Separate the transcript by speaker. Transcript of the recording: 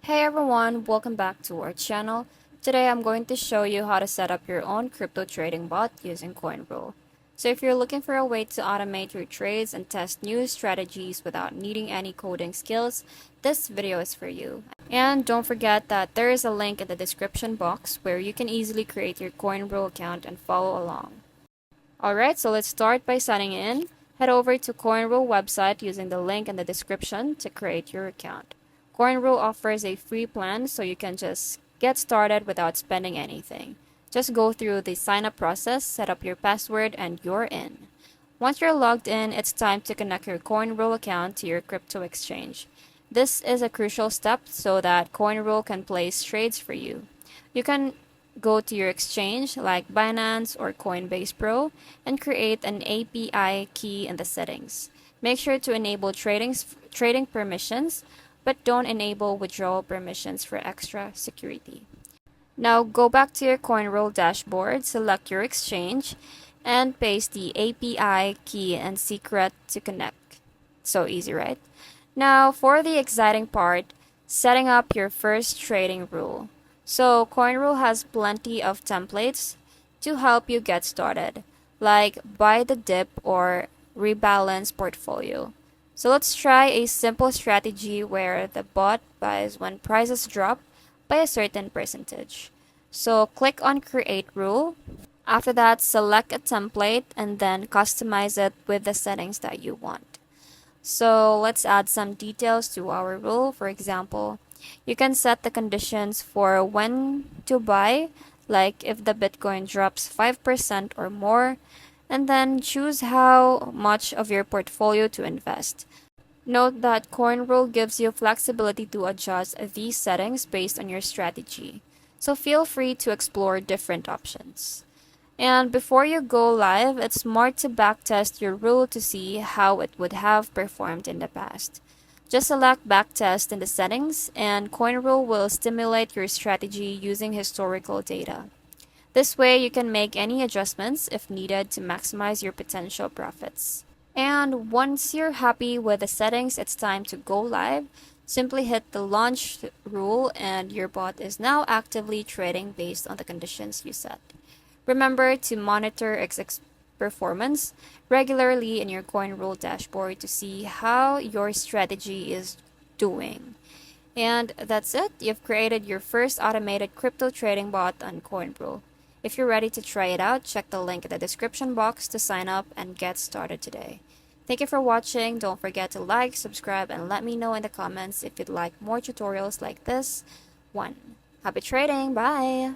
Speaker 1: Hey everyone, welcome back to our channel. Today I'm going to show you how to set up your own crypto trading bot using Coinrule. So if you're looking for a way to automate your trades and test new strategies without needing any coding skills, this video is for you. And don't forget that there is a link in the description box where you can easily create your Coinrule account and follow along. Alright, so let's start by signing in. Head over to Coinrule website using the link in the description to create your account. Coinrule offers a free plan so you can just get started without spending anything. Just go through the sign up process, set up your password, and you're in. Once you're logged in, it's time to connect your Coinrule account to your crypto exchange. This is a crucial step so that Coinrule can place trades for you. You can go to your exchange like Binance or Coinbase Pro and create an API key in the settings. Make sure to enable trading permissions, but don't enable withdrawal permissions for extra security. Now go back to your Coinrule dashboard, select your exchange, and paste the API key and secret to connect. So easy, right? Now for the exciting part, setting up your first trading rule. So Coinrule has plenty of templates to help you get started, like buy the dip or rebalance portfolio. So let's try a simple strategy where the bot buys when prices drop by a certain percentage. So click on create rule. After that, select a template and then customize it with the settings that you want. So let's add some details to our rule. For example, you can set the conditions for when to buy, like if the Bitcoin drops 5% or more, and then choose how much of your portfolio to invest. Note that Coinrule gives you flexibility to adjust these settings based on your strategy, so feel free to explore different options. And before you go live, it's smart to backtest your rule to see how it would have performed in the past. Just select backtest in the settings, and Coinrule will stimulate your strategy using historical data. This way, you can make any adjustments if needed to maximize your potential profits. And once you're happy with the settings, it's time to go live. Simply hit the launch rule and your bot is now actively trading based on the conditions you set. Remember to monitor its performance regularly in your Coinrule dashboard to see how your strategy is doing. And that's it. You've created your first automated crypto trading bot on Coinrule. If you're ready to try it out, check the link in the description box to sign up and get started today. Thank you for watching. Don't forget to like, subscribe, and let me know in the comments if you'd like more tutorials like this one. Happy trading! Bye!